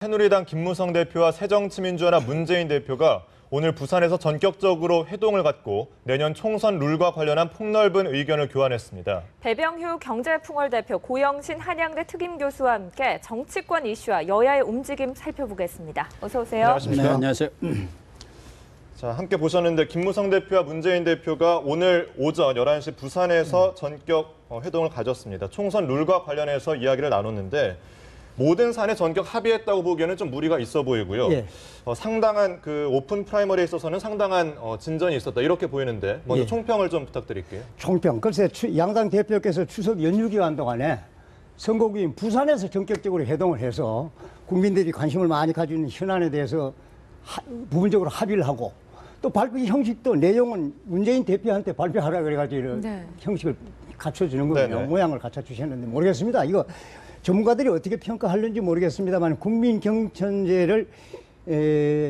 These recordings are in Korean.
새누리당 김무성 대표와 새정치민주연합 문재인 대표가 오늘 부산에서 전격적으로 회동을 갖고 내년 총선 룰과 관련한 폭넓은 의견을 교환했습니다. 배병휴 경제풍월대표, 고영신 한양대 특임교수와 함께 정치권 이슈와 여야의 움직임 살펴보겠습니다. 어서 오세요. 안녕하십니까? 네, 안녕하세요. 자, 함께 보셨는데 김무성 대표와 문재인 대표가 오늘 오전 11시 부산에서 전격 회동을 가졌습니다. 총선 룰과 관련해서 이야기를 나눴는데 모든 사안에 전격 합의했다고 보기에는 좀 무리가 있어 보이고요. 예. 상당한 그 오픈 프라이머리에 있어서는 상당한 진전이 있었다 이렇게 보이는데 먼저 예. 총평을 좀 부탁드릴게요. 총평. 글쎄 양당 대표께서 추석 연휴 기간 동안에 선거구인 부산에서 전격적으로 회동을 해서 국민들이 관심을 많이 가지고 있는 현안에 대해서 부분적으로 합의를 하고 또 발표 형식도 내용은 문재인 대표한테 발표하라 그래가지고 네. 형식을 갖춰주는 거예요. 네네. 모양을 갖춰주셨는데 모르겠습니다. 이거 전문가들이 어떻게 평가하는지 모르겠습니다만 국민 경선제를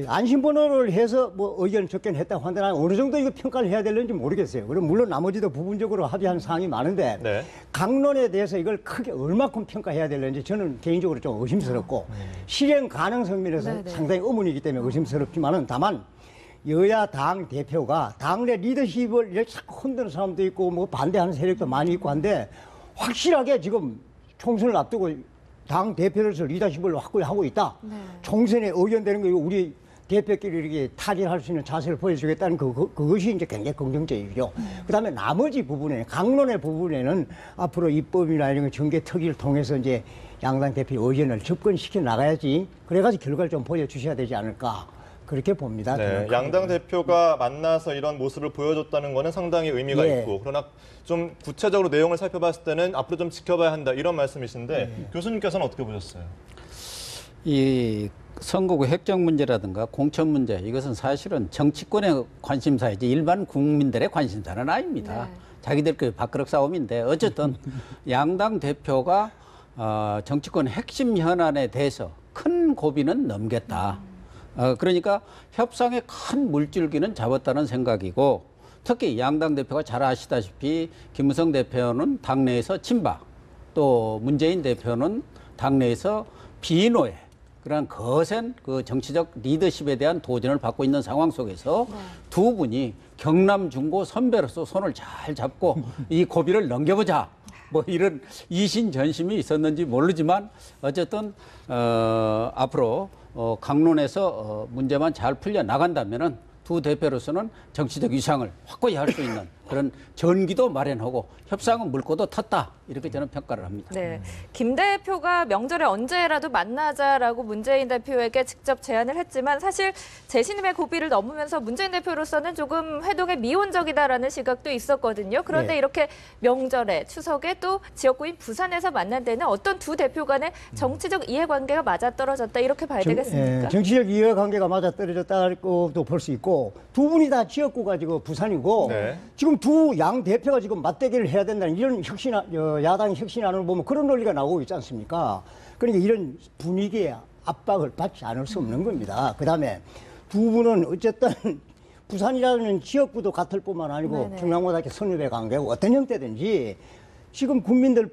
안심번호를 해서 뭐 의견 접견했다고 한다나 어느 정도 이거 평가를 해야 되는지 모르겠어요. 그럼 물론 나머지도 부분적으로 합의한 사항이 많은데 네. 강론에 대해서 이걸 크게 얼마큼 평가해야 되는지 저는 개인적으로 좀 의심스럽고 실행 가능성 면에서 네네. 상당히 의문이기 때문에 의심스럽지만은 다만 여야 당 대표가 당내 리더십을 이렇게 자꾸 흔드는 사람도 있고 뭐 반대하는 세력도 많이 있고 한데 확실하게 지금 총선을 앞두고 당 대표로서 리더십을 확고히 하고 있다. 네. 총선에 의견되는 거 우리 대표끼리 이렇게 타진할 수 있는 자세를 보여주겠다는 그것이 이제 굉장히 긍정적이죠. 그다음에 나머지 부분에 강론의 부분에는 앞으로 입법이나 이런 정개특위를 통해서 이제 양당 대표 의견을 접근시켜 나가야지. 그래가지고 결과를 좀 보여주셔야 되지 않을까. 그렇게 봅니다. 네, 양당 대표가 만나서 이런 모습을 보여줬다는 것은 상당히 의미가 예. 있고 그러나 좀 구체적으로 내용을 살펴봤을 때는 앞으로 좀 지켜봐야 한다 이런 말씀이신데 교수님께서는 어떻게 보셨어요? 이 선거구 획정 문제라든가 공천 문제 이것은 사실은 정치권의 관심사이지 일반 국민들의 관심사는 아닙니다. 네. 자기들 그 밥그릇 싸움인데 어쨌든 양당 대표가 정치권 핵심 현안에 대해서 큰 고비는 넘겼다. 그러니까 협상의 큰 물줄기는 잡았다는 생각이고 특히 양당 대표가 잘 아시다시피 김무성 대표는 당내에서 친박 또 문재인 대표는 당내에서 비노예 그런 거센 그 정치적 리더십에 대한 도전을 받고 있는 상황 속에서 두 분이 경남 중고 선배로서 손을 잘 잡고 이 고비를 넘겨보자. 뭐 이런 이신전심이 있었는지 모르지만 어쨌든 앞으로 강론에서 문제만 잘 풀려 나간다면은 두 대표로서는 정치적 위상을 확고히 할 수 있는 그런 전기도 마련하고 협상은 물꼬도 텄다 이렇게 저는 평가를 합니다. 네, 김 대표가 명절에 언제라도 만나자라고 문재인 대표에게 직접 제안을 했지만 사실 재신임의 고비를 넘으면서 문재인 대표로서는 조금 회동에 미온적이다라는 시각도 있었거든요. 그런데 네. 이렇게 명절에 추석에 또 지역구인 부산에서 만난 데는 어떤 두 대표 간의 정치적 이해관계가 맞아떨어졌다 이렇게 봐야 되겠습니까? 정치적 이해관계가 맞아떨어졌다고도 볼 수 있고 두 분이 다 지역구 가지고 부산이고 네. 지금 두 양 대표가 지금 맞대결을 해야 된다는 이런 야당 혁신안을 보면 그런 논리가 나오고 있지 않습니까? 그러니까 이런 분위기에 압박을 받지 않을 수 없는 겁니다. 그다음에 두 분은 어쨌든 부산이라는 지역구도 같을 뿐만 아니고 네네. 중앙보다 선후배 관계고 어떤 형태든지 지금 국민들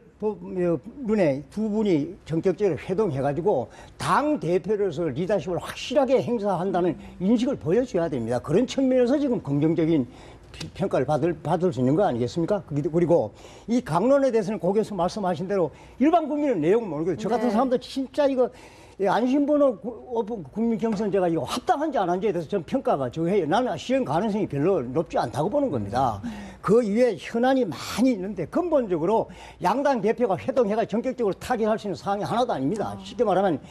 눈에 두 분이 전격적으로 회동해가지고 당 대표로서 리더십을 확실하게 행사한다는 인식을 보여줘야 됩니다. 그런 측면에서 지금 긍정적인 평가를 받을 수 있는 거 아니겠습니까? 그리고 이 강론에 대해서는 고 교수 말씀하신 대로 일반 국민은 내용을 모르거든요. 저 같은 네. 사람도 진짜 이거 안심번호 국민 경선제가 이거 합당한지 안 한지에 대해서 전 평가가 저해요. 나는 실현 가능성이 별로 높지 않다고 보는 겁니다. 그 이외에 현안이 많이 있는데 근본적으로 양당 대표가 회동해가 전격적으로 타결할 수 있는 사항이 하나도 아닙니다. 쉽게 말하면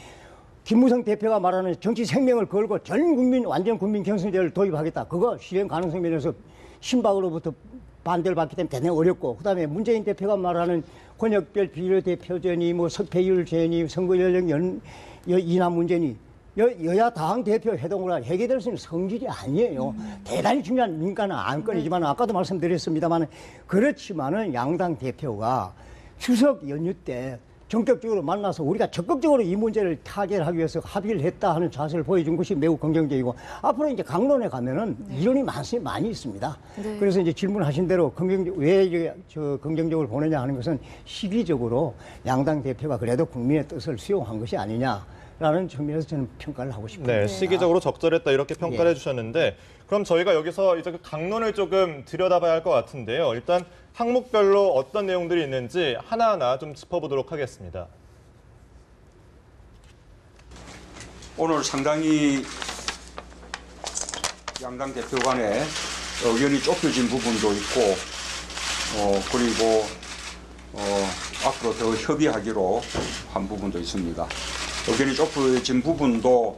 김무성 대표가 말하는 정치 생명을 걸고 전 국민 완전 국민 경선제를 도입하겠다. 그거 실현 가능성 면에서 신박으로부터 반대를 받기 때문에 대단히 어렵고 그다음에 문재인 대표가 말하는 권역별 비례대표제니 뭐 석패율제니 선거연령 인하 문제니 여야 당 대표 회동으로 해결될 수 있는 성질이 아니에요. 대단히 중요한 민간 안건이지만 아까도 말씀드렸습니다만 그렇지만은 양당 대표가 추석 연휴 때 전격적으로 만나서 우리가 적극적으로 이 문제를 타결하기 위해서 합의를 했다 하는 자세를 보여준 것이 매우 긍정적이고 앞으로 이제 강론에 가면은 이론이 많이 있습니다. 네. 그래서 이제 질문하신 대로 왜 긍정적으로 보느냐 하는 것은 시기적으로 양당 대표가 그래도 국민의 뜻을 수용한 것이 아니냐. 라는 측면에서 저는 평가를 하고 싶습니다. 네, 시기적으로 적절했다 이렇게 평가를 예. 해주셨는데 그럼 저희가 여기서 이제 그 강론을 조금 들여다봐야 할 것 같은데요. 일단 항목별로 어떤 내용들이 있는지 하나하나 좀 짚어보도록 하겠습니다. 오늘 상당히 양당 대표 간에 의견이 좁혀진 부분도 있고 그리고 앞으로 더 협의하기로 한 부분도 있습니다. 의견이 좁혀진 부분도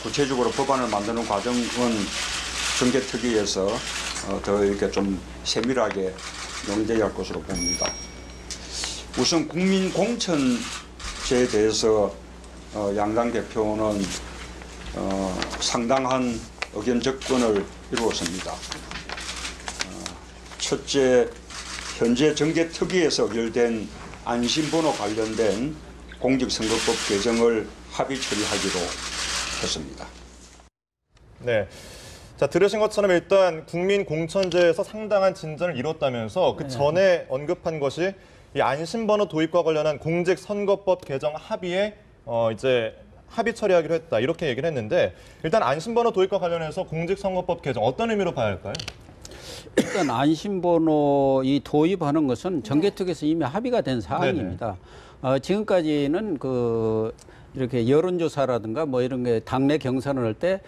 구체적으로 법안을 만드는 과정은 정개특위에서 더 이렇게 좀 세밀하게 논의할 것으로 봅니다. 우선 국민공천제에 대해서 양당 대표는 상당한 의견 접근을 이루었습니다. 첫째, 현재 정개특위에서 의결된 안심번호 관련된 공직선거법 개정을 합의 처리하기로 했습니다. 네. 자, 들으신 것처럼 일단 국민공천제에서 상당한 진전을 이뤘다면서 그 전에 언급한 것이 이 안심번호 도입과 관련한 공직선거법 개정 합의에 이제 합의 처리하기로 했다 이렇게 얘기를 했는데 일단 안심번호 도입과 관련해서 공직선거법 개정 어떤 의미로 봐야 할까요? 일단 안심번호 이 도입하는 것은 정개특위에서 이미 합의가 된 사항입니다. 지금까지는 이렇게 여론조사라든가 뭐 이런 게 당내 경선을 할 때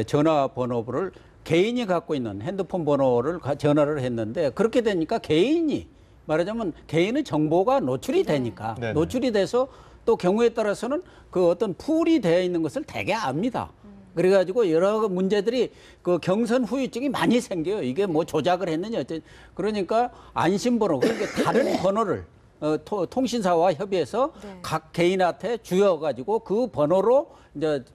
전화번호를 개인이 갖고 있는 핸드폰 번호를 전화를 했는데 그렇게 되니까 개인이 말하자면 개인의 정보가 노출이 되니까 네네. 노출이 돼서 또 경우에 따라서는 그 어떤 풀이 되어 있는 것을 되게 압니다. 그래가지고 여러 문제들이 그 경선 후유증이 많이 생겨요. 이게 뭐 조작을 했느냐 어쨌든 그러니까 안심번호 그러니까 다른 번호를 통신사와 협의해서 각 개인한테 주어가지고 그 번호로 이제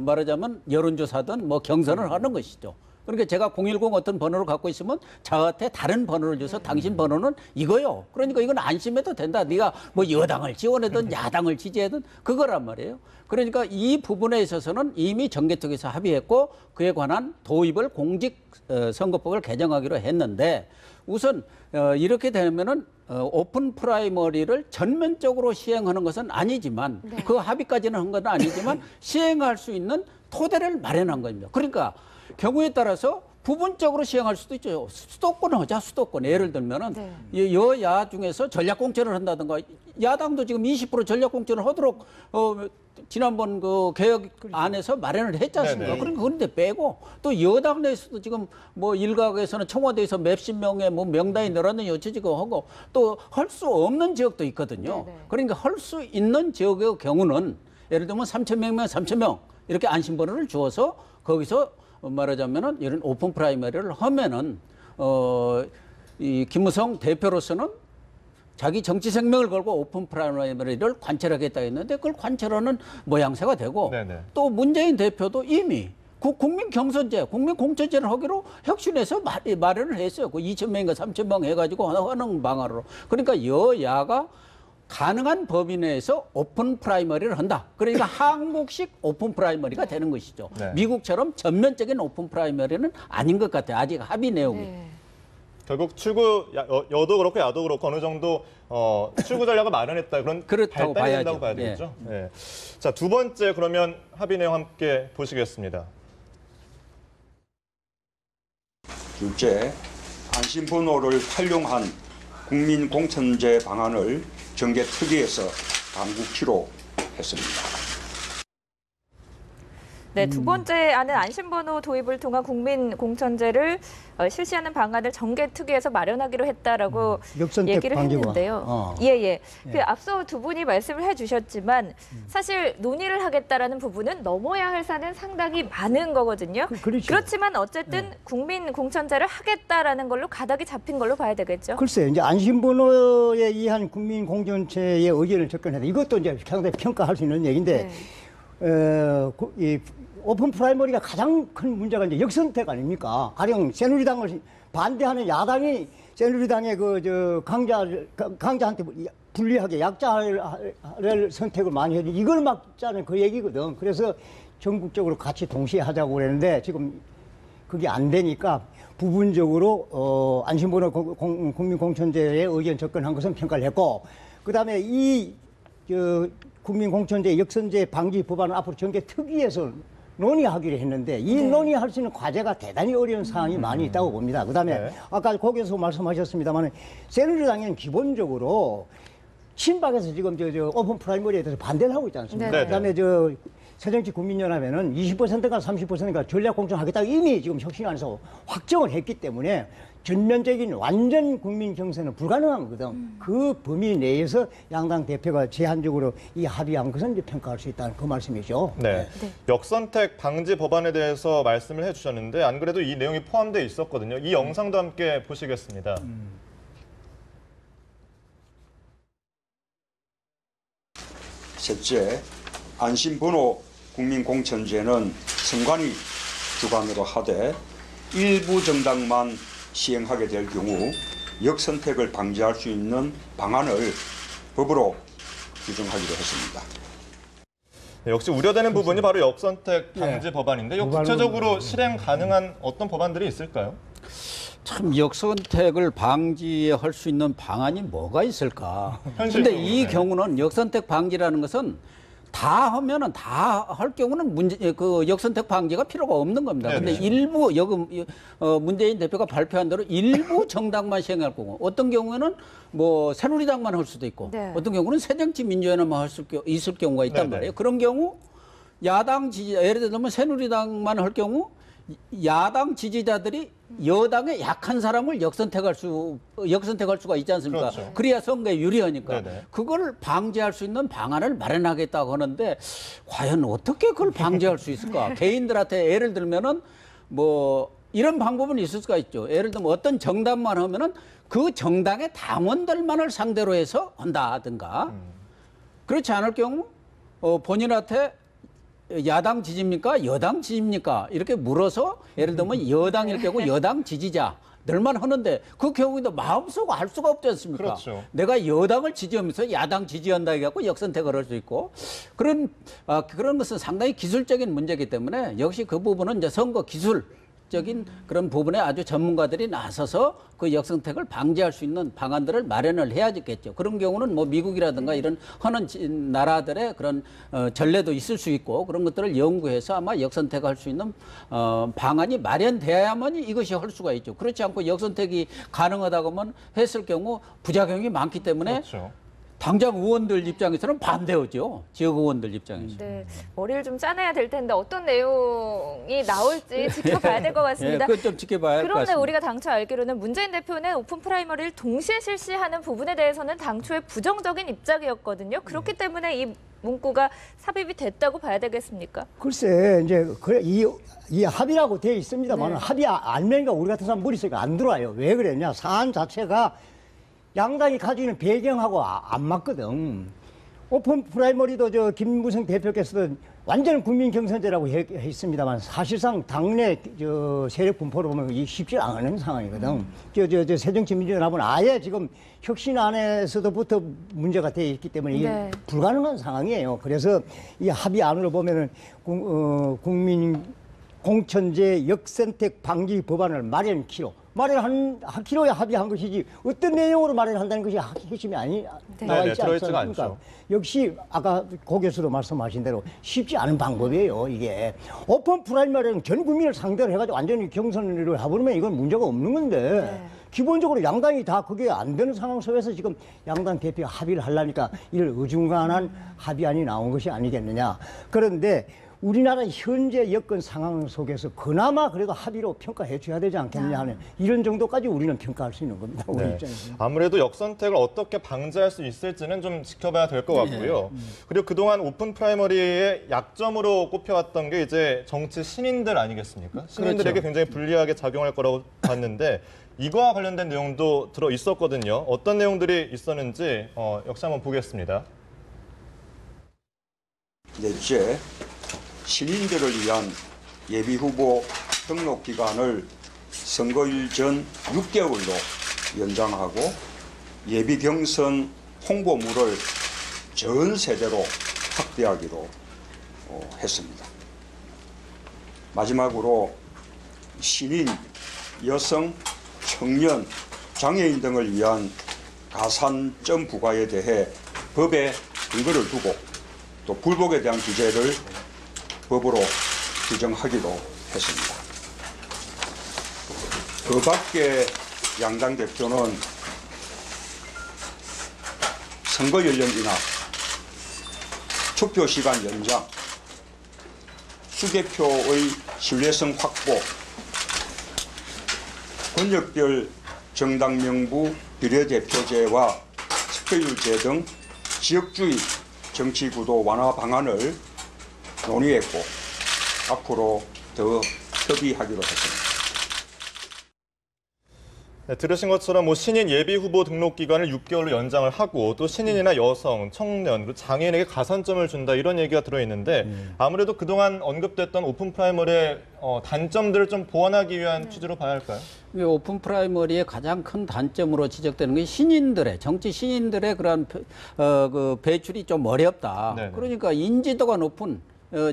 말하자면 여론조사든 뭐 경선을 하는 것이죠. 그러니까 제가 010 어떤 번호를 갖고 있으면 저한테 다른 번호를 줘서 당신 번호는 이거요. 그러니까 이건 안심해도 된다. 네가 뭐 여당을 지원하든 야당을 지지하든 그거란 말이에요. 그러니까 이 부분에 있어서는 이미 정개특위에서 합의했고 그에 관한 도입을 공직선거법을 개정하기로 했는데 우선 이렇게 되면은 오픈 프라이머리를 전면적으로 시행하는 것은 아니지만 그 합의까지는 한 건 아니지만 시행할 수 있는 토대를 마련한 겁니다. 그러니까 경우에 따라서 부분적으로 시행할 수도 있죠. 수도권 하자, 수도권. 예를 들면은 여야 중에서 전략공천을 한다든가 야당도 지금 20% 전략공천을 하도록 지난번 그 개혁 안에서 마련을 했지 않습니까? 네네. 그러니까 그런데 빼고 또 여당 내에서도 지금 뭐 일각에서는 청와대에서 몇십 명의 뭐 명단이 늘었느니 어쩌지고 하고 또 할 수 없는 지역도 있거든요. 네네. 그러니까 할 수 있는 지역의 경우는 예를 들면 3,000명이면 3,000명 이렇게 안심번호를 주어서 거기서 말하자면은 이런 오픈 프라이머리를 하면은 이 김무성 대표로서는 자기 정치 생명을 걸고 오픈 프라이머리를 관철하겠다 했는데 그걸 관철하는 모양새가 되고 네네. 또 문재인 대표도 이미 국민 경선제, 국민 공천제를 하기로 혁신해서 마련을 했어요. 그 2,000명인가 3,000명 해가지고 하는 방안으로. 그러니까 여야가 가능한 범위 내에서 오픈 프라이머리를 한다. 그러니까 한국식 오픈 프라이머리가 되는 것이죠. 네. 미국처럼 전면적인 오픈 프라이머리는 아닌 것 같아요. 아직 합의 내용이. 네. 결국 출구 여도 그렇고 야도 그렇고 어느 정도 출구 전략을 마련했다 그런 그렇다고 발단이 된다고 봐야 봐야죠. 되겠죠. 네. 자, 두 번째 그러면 합의 내용 함께 보시겠습니다. 둘째, 안심번호를 활용한 국민공천제 방안을 정개특위에서 당국키로 했습니다. 네, 두 번째 안은 안심번호 도입을 통한 국민공천제를 실시하는 방안을 정개특위에서 마련하기로 했다라고 역선택 얘기를 방지와. 했는데요. 예. 그 앞서 두 분이 말씀을 해주셨지만 사실 논의를 하겠다라는 부분은 넘어야 할 산은 상당히 많은 거거든요. 그렇죠. 그렇지만 어쨌든 국민공천제를 하겠다라는 걸로 가닥이 잡힌 걸로 봐야 되겠죠. 글쎄요, 이제 안심번호에 의한 국민공천체의 의견을 접근해야 돼. 이것도 이제 상당히 평가할 수 있는 얘기인데, 이 오픈 프라이머리가 가장 큰 문제가 이제 역선택 아닙니까? 가령 새누리당을 반대하는 야당이 새누리당의 강자한테 불리하게 약자를 선택을 많이 해도 이걸 막자는 그 얘기거든. 그래서 전국적으로 같이 동시에 하자고 그랬는데 지금 그게 안 되니까 부분적으로 안심번호 국민공천제에 의견 접근한 것은 평가를 했고, 그다음에 이 국민공천제 역선제 방지 법안을 앞으로 정계 특위에서 논의하기로 했는데 이 논의할 수 있는 과제가 대단히 어려운 사항이 많이 있다고 봅니다. 그다음에 네. 아까 거기서 말씀하셨습니다만 새누리당에는 기본적으로 친박에서 지금 저 오픈 프라이머리에 대해서 반대를 하고 있지 않습니까? 네. 그다음에 저 새정치국민연합에는 20%가 30%가 전략공천하겠다고 이미 지금 혁신안에서 확정을 했기 때문에 전면적인 완전 국민 경선은 불가능한 거거든. 그 범위 내에서 양당 대표가 제한적으로 이 합의한 것은 이제 평가할 수 있다는 그 말씀이죠. 네. 역선택 방지 법안에 대해서 말씀을 해주셨는데 안 그래도 이 내용이 포함되어 있었거든요. 이 영상도 함께 보시겠습니다. 셋째, 안심번호 국민공천제는 선관위 주관으로 하되 일부 정당만 시행하게 될 경우 역선택을 방지할 수 있는 방안을 법으로 규정하기로 했습니다. 네, 역시 우려되는 부분이 바로 역선택 방지 법안인데 요 구체적으로 실행 가능한 어떤 법안들이 있을까요? 참 역선택을 방지할 수 있는 방안이 뭐가 있을까? 현실적으로, 근데 이 네. 경우는 역선택 방지라는 것은 다 하면은 다 할 경우는 그 역선택 방지가 필요가 없는 겁니다. 네네. 근데 일부 문재인 대표가 발표한 대로 일부 정당만 시행할 거고 어떤 경우에는 뭐 새누리당만 할 수도 있고 네. 어떤 경우는 새정치민주연합만 있을 경우가 있단 네네. 말이에요. 그런 경우 야당 지지자 예를 들면 새누리당만 할 경우 야당 지지자들이 여당의 약한 사람을 역선택할 수가 있지 않습니까? 그렇죠. 그래야 선거에 유리하니까. 네네. 그걸 방지할 수 있는 방안을 마련하겠다고 하는데 과연 어떻게 그걸 방지할 수 있을까? 개인들한테 예를 들면은 뭐 이런 방법은 있을 수가 있죠. 예를 들면 어떤 정당만 하면은 그 정당의 당원들만을 상대로 해서 한다든가. 그렇지 않을 경우 본인한테 야당 지지입니까? 여당 지지입니까? 이렇게 물어서 예를 들면 여당일 경우 여당 지지자들만 하는데 그 경우에도 마음속으로 알 수가 없지 않습니까? 그렇죠. 내가 여당을 지지하면서 야당 지지한다 해갖고 역선택을 할 수 있고 그런 것은 상당히 기술적인 문제이기 때문에 역시 그 부분은 이제 선거 기술적인 그런 부분에 아주 전문가들이 나서서 그 역선택을 방지할 수 있는 방안들을 마련을 해야겠죠. 그런 경우는 뭐 미국이라든가 이런 하는 나라들의 그런 전례도 있을 수 있고 그런 것들을 연구해서 아마 역선택할 수 있는 방안이 마련돼야만 이것이 할 수가 있죠. 그렇지 않고 역선택이 가능하다고 하면 했을 경우 부작용이 많기 때문에 그렇죠. 당장 의원들 입장에서는 반대하죠. 지역 의원들 입장에서. 네, 머리를 좀 짜내야 될 텐데 어떤 내용이 나올지 지켜봐야 될 것 같습니다. 그것 좀 지켜봐야 할 것 그런데 같습니다. 우리가 당초 알기로는 문재인 대표는 오픈 프라이머리를 동시에 실시하는 부분에 대해서는 당초에 부정적인 입장이었거든요. 그렇기 때문에 이 문구가 삽입이 됐다고 봐야 되겠습니까? 글쎄 이제 이 합의라고 되어 있습니다만 네. 합의 알면가 우리 같은 사람 머릿속에 안 들어와요. 왜 그랬냐? 사안 자체가 양당이 가지고 있는 배경하고 안 맞거든. 오픈 프라이머리도 저 김무성 대표께서도 완전 국민 경선제라고 했습니다만 사실상 당내 저 세력 분포로 보면 이 쉽지 않은 상황이거든. 저 새정치민주연합은 아예 지금 혁신안에서도부터 문제가 되어 있기 때문에 이게 네. 불가능한 상황이에요. 그래서 이 합의안으로 보면은 국민 공천제 역선택 방지 법안을 마련키로 마련하기로야 합의한 것이지 어떤 내용으로 마련한다는 것이 핵심이 나와 네네, 있지 들어있지가 않습니까? 않죠. 역시 아까 고 교수도 말씀하신 대로 쉽지 않은 방법이에요. 이게 오픈 프라이머리는 전 국민을 상대로 해가지고 완전히 경선을 해버리면 이건 문제가 없는 건데 네. 기본적으로 양당이 다 그게 안 되는 상황 속에서 지금 양당 대표 합의를 하려니까 이를 어중간한 합의안이 나온 것이 아니겠느냐. 그런데 우리나라 현재 여건 상황 속에서 그나마 그래도 합의로 평가해 줘야 되지 않겠느냐 하는 이런 정도까지 우리는 평가할 수 있는 겁니다. 우리 네. 입장에서. 아무래도 역선택을 어떻게 방지할 수 있을지는 좀 지켜봐야 될 것 같고요. 그리고 그동안 오픈 프라이머리의 약점으로 꼽혀왔던 게 이제 정치 신인들 아니겠습니까? 신인들에게 굉장히 불리하게 작용할 거라고 봤는데 이거와 관련된 내용도 들어 있었거든요. 어떤 내용들이 있었는지 역시 한번 보겠습니다. 넷째, 신인들을 위한 예비후보 등록 기간을 선거일 전 6개월로 연장하고 예비 경선 홍보물을 전 세대로 확대하기로 했습니다. 마지막으로 신인, 여성, 청년, 장애인 등을 위한 가산점 부과에 대해 법에 근거를 두고 또 불복에 대한 규제를 법으로 규정하기도 했습니다. 그 밖에 양당 대표는 선거 연령 인하, 투표 시간 연장, 수개표의 신뢰성 확보, 권력별 정당 명부 비례대표제와 득표율제 등 지역주의 정치구도 완화 방안을 논의했고 앞으로 더 협의하기로 했습니다. 네, 들으신 것처럼 신인 예비 후보 등록 기간을 6개월로 연장을 하고 또 신인이나 여성, 청년, 그리고 장애인에게 가산점을 준다 이런 얘기가 들어있는데 아무래도 그동안 언급됐던 오픈 프라이머리의 단점들을 좀 보완하기 위한 취지로 봐야 할까요? 오픈 프라이머리의 가장 큰 단점으로 지적되는 게 신인들의 정치 신인들의 그런 그 배출이 좀 어렵다. 네네. 그러니까 인지도가 높은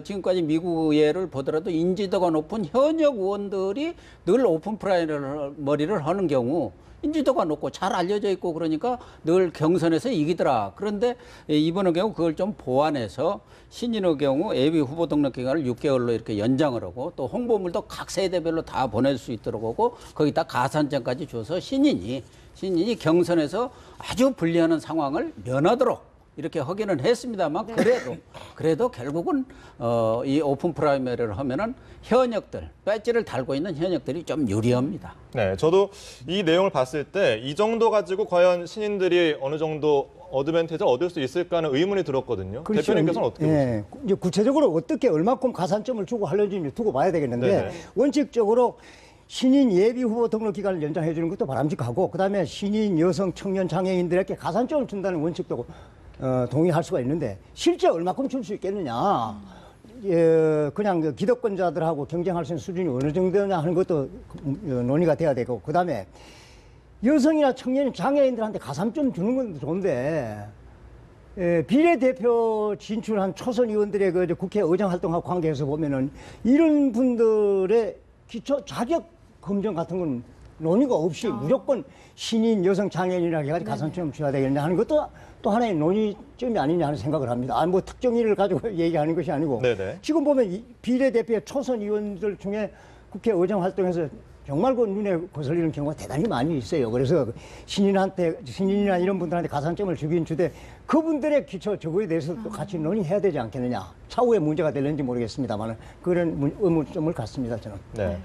지금까지 미국 예를 보더라도 인지도가 높은 현역 의원들이 늘 오픈 프라이머리를 하는 경우 인지도가 높고 잘 알려져 있고 그러니까 늘 경선에서 이기더라. 그런데 이번의 경우 그걸 좀 보완해서 신인의 경우 예비 후보 등록 기간을 6개월로 이렇게 연장을 하고 또 홍보물도 각 세대별로 다 보낼 수 있도록 하고 거기다 가산점까지 줘서 신인이 경선에서 아주 불리하는 상황을 면하도록 이렇게 하기는 했습니다만 그래도 결국은 이 오픈 프라이머리를 하면은 현역들 배지를 달고 있는 현역들이 좀 유리합니다. 네, 저도 이 내용을 봤을 때 이 정도 가지고 과연 신인들이 어느 정도 어드밴티지를 얻을 수 있을까 하는 의문이 들었거든요. 그렇죠. 대표님께서는 어떻게 보세요? 이제 구체적으로 어떻게 얼마큼 가산점을 주고 하려는지 두고 봐야 되겠는데 네네. 원칙적으로 신인 예비 후보 등록 기간을 연장해 주는 것도 바람직하고 그다음에 신인 여성 청년 장애인들에게 가산점을 준다는 원칙도 동의할 수가 있는데 실제 얼마큼 줄 수 있겠느냐. 그냥 그 기득권자들하고 경쟁할 수 있는 수준이 어느 정도냐 하는 것도 논의가 돼야 되고 그다음에 여성이나 청년 장애인들한테 가산점 주는 건 좋은데 비례대표 진출한 초선 의원들의 그 국회 의정 활동하고 관계에서 보면은 이런 분들의 기초 자격 검증 같은 건 논의가 없이 무조건 신인 여성 장애인이라 해가지고 가산점 줘야 되겠냐 하는 것도 또 하나의 논의점이 아니냐 하는 생각을 합니다. 뭐 특정인을 가지고 얘기하는 것이 아니고 네네. 지금 보면 이 비례대표의 초선 의원들 중에 국회 의정 활동에서 정말 그 눈에 거슬리는 경우가 대단히 많이 있어요. 그래서 신인이나 이런 분들한테 가산점을 주긴 주되 그분들의 기초 저거에 대해서도 같이 논의해야 되지 않겠느냐. 차후에 문제가 될는지 모르겠습니다만 그런 의문점을 갖습니다. 저는. 네.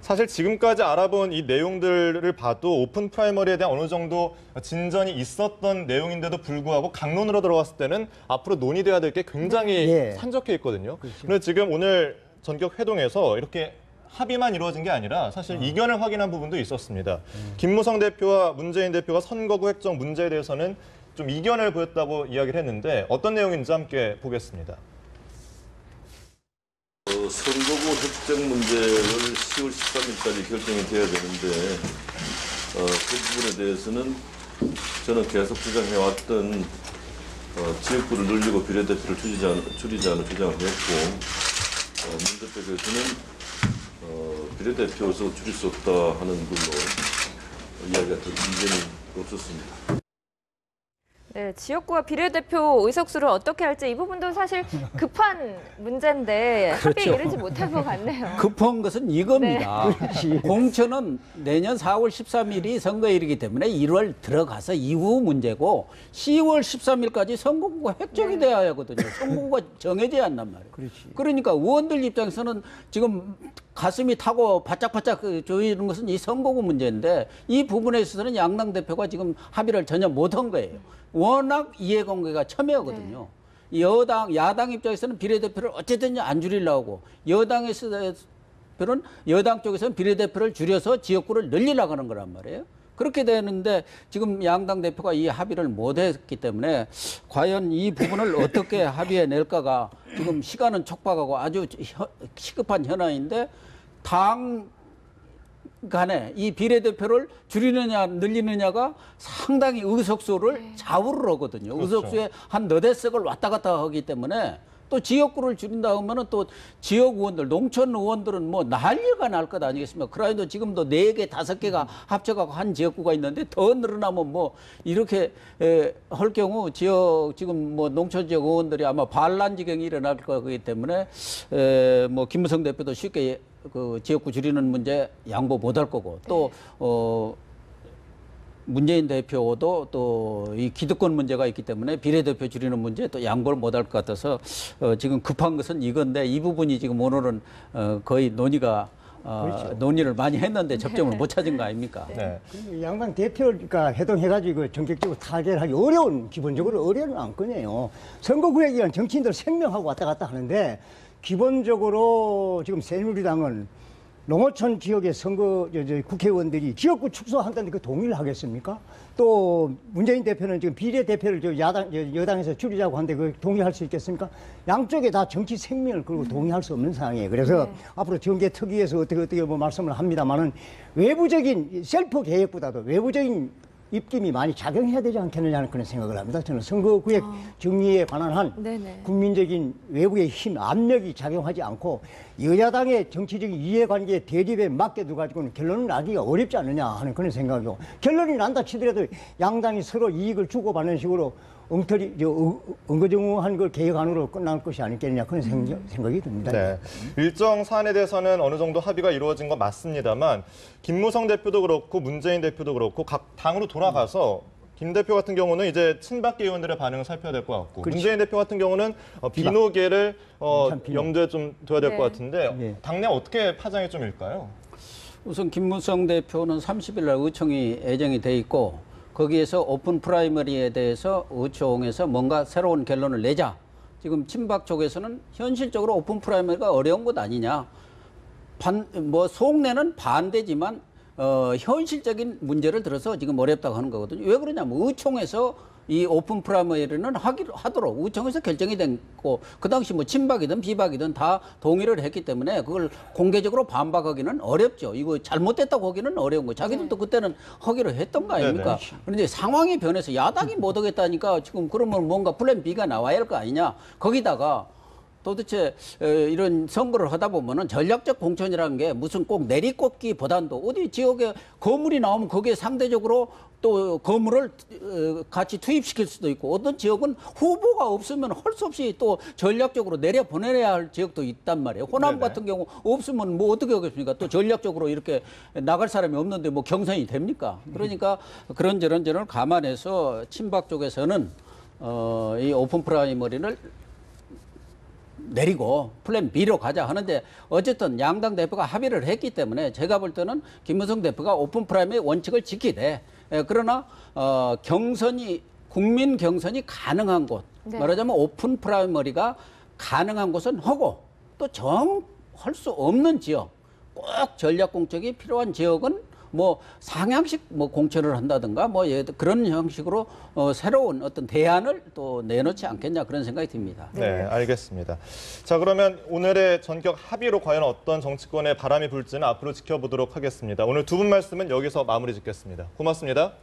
사실 지금까지 알아본 이 내용들을 봐도 오픈 프라이머리에 대한 어느 정도 진전이 있었던 내용인데도 불구하고 강론으로 들어갔을 때는 앞으로 논의돼야 될 게 굉장히 산적해 있거든요. 그런데 지금 오늘 전격 회동에서 이렇게 합의만 이루어진 게 아니라 사실 이견을 확인한 부분도 있었습니다. 김무성 대표와 문재인 대표가 선거구 획정 문제에 대해서는 좀 이견을 보였다고 이야기를 했는데 어떤 내용인지 함께 보겠습니다. 선거구 획정 문제를 10월 13일까지 결정이 돼야 되는데 그 부분에 대해서는 저는 계속 주장해왔던 지역구를 늘리고 비례대표를 줄이지 않은 주장을 했고 문 대표께서는 비례대표 수 줄일 수 없다 하는 걸로 이야기가 이견이 없었습니다. 네, 지역구와 비례대표 의석수를 어떻게 할지 이 부분도 사실 급한 문제인데 합의에 이르지 못한 것 같네요. 급한 것은 이겁니다. 공천은 내년 4월 13일이 선거일이기 때문에 1월 들어가서 이후 문제고 10월 13일까지 선거구가 획정이 돼야 하거든요. 선거구가 정해져야 한단 말이에요. 그러니까 의원들 입장에서는 지금 가슴이 타고 바짝바짝 조이는 것은 이 선거구 문제인데 이 부분에 있어서는 양당 대표가 지금 합의를 전혀 못한 거예요. 워낙 이해관계가 첨예하거든요. 야당 입장에서는 비례대표를 어쨌든 안 줄이려고 여당 쪽에서는 비례대표를 줄여서 지역구를 늘리려고 하는 거란 말이에요. 그렇게 되는데 지금 양당 대표가 이 합의를 못했기 때문에 과연 이 부분을 어떻게 합의해 낼까가 지금 시간은 촉박하고 아주 시급한 현안인데 당 간에 이 비례대표를 줄이느냐 늘리느냐가 상당히 의석수를 좌우를 하거든요. 그렇죠. 의석수에 한 너댓 석을 왔다 갔다 하기 때문에 또 지역구를 줄인다 하면은 또 지역 의원들, 농촌 의원들은 뭐 난리가 날 것 아니겠습니까? 그라인도 지금도 4개, 5개가 합쳐가고 한 지역구가 있는데 더 늘어나면 뭐 이렇게 할 경우 지금 뭐 농촌 지역 의원들이 아마 반란 지경이 일어날 거기 때문에 뭐 김무성 대표도 쉽게 그 지역구 줄이는 문제 양보 못할 거고 또 문재인 대표도 또 이 기득권 문제가 있기 때문에 비례대표 줄이는 문제 또 양보를 못할 것 같아서 지금 급한 것은 이건데 이 부분이 지금 오늘은 거의 논의가 그렇죠. 논의를 많이 했는데 접점을 못 찾은 거 아닙니까? 네. 양당 대표가 해동해가지고 전격적으로 타결하기 어려운, 기본적으로 어려운 안건이에요. 선거구역이란 정치인들 생명하고 왔다 갔다 하는데 기본적으로 지금 새누리당은 농어촌 지역의 국회의원들이 지역구 축소한다는데 그 동의를 하겠습니까? 또 문재인 대표는 지금 비례대표를 여당에서 줄이자고 하는데 그 동의할 수 있겠습니까? 양쪽에 다 정치 생명을 걸고 동의할 수 없는 상황이에요. 그래서 앞으로 정계특위에서 어떻게 뭐 말씀을 합니다만은 외부적인 셀프 계획보다도 외부적인 입김이 많이 작용해야 되지 않겠느냐 하는 그런 생각을 합니다. 저는 선거구역 정리에 관한 한 국민적인 외부의 힘, 압력이 작용하지 않고 여야당의 정치적인 이해관계 대립에 맡겨둬가지고는 결론을 나기가 어렵지 않느냐 하는 그런 생각이고 결론이 난다 치더라도 양당이 서로 이익을 주고받는 식으로 엉거정무한 걸 개혁 안으로 끝날 것이 아니겠느냐 그런 생각이 듭니다. 네. 일정 사안에 대해서는 어느 정도 합의가 이루어진 건 맞습니다만 김무성 대표도 그렇고 문재인 대표도 그렇고 각 당으로 돌아가서 김 대표 같은 경우는 이제 친박계 의원들의 반응을 살펴야 될 것 같고 그렇죠. 문재인 대표 같은 경우는 비노계를 염두에 좀 둬야 될 것 같은데 네. 당내 어떻게 파장이 좀 일까요? 우선 김무성 대표는 30일 날 의총이 예정이 돼 있고 거기에서 오픈 프라이머리에 대해서 의총에서 뭔가 새로운 결론을 내자. 지금 친박 쪽에서는 현실적으로 오픈 프라이머리가 어려운 것 아니냐. 속내는 반대지만 현실적인 문제를 들어서 지금 어렵다고 하는 거거든요. 왜 그러냐면 의총에서 이 오픈 프라이머리는 하도록 의총에서 결정이 됐고 그 당시 뭐 친박이든 비박이든 다 동의를 했기 때문에 그걸 공개적으로 반박하기는 어렵죠. 이거 잘못됐다고 하기는 어려운 거. 자기들도 그때는 하기로 했던 거 아닙니까? 그런데 상황이 변해서 야당이 못 하겠다니까 지금 그러면 뭔가 플랜 B가 나와야 할 거 아니냐. 거기다가 도대체 이런 선거를 하다 보면은 전략적 공천이라는 게 무슨 꼭 내리꽂기보단도 어디 지역에 거물이 나오면 거기에 상대적으로 또 거물을 같이 투입시킬 수도 있고 어떤 지역은 후보가 없으면 할 수 없이 또 전략적으로 내려보내야 할 지역도 있단 말이에요. 호남 같은 경우 없으면 뭐 어떻게 하겠습니까? 또 전략적으로 이렇게 나갈 사람이 없는데 뭐 경선이 됩니까? 그러니까 그런저런 감안해서 친박 쪽에서는 이 오픈 프라이머리를 내리고 플랜 B로 가자 하는데 어쨌든 양당 대표가 합의를 했기 때문에 제가 볼 때는 김무성 대표가 오픈 프라이머리 원칙을 지키되 그러나 국민 경선이 가능한 곳 말하자면 오픈 프라이머리가 가능한 곳은 하고 또 할 수 없는 지역 꼭 전략 공천이 필요한 지역은 뭐 상향식 뭐 공천을 한다든가 뭐 그런 형식으로 새로운 어떤 대안을 또 내놓지 않겠냐 그런 생각이 듭니다. 네, 알겠습니다. 자, 그러면 오늘의 전격 합의로 과연 어떤 정치권의 바람이 불지는 앞으로 지켜보도록 하겠습니다. 오늘 두 분 말씀은 여기서 마무리 짓겠습니다. 고맙습니다.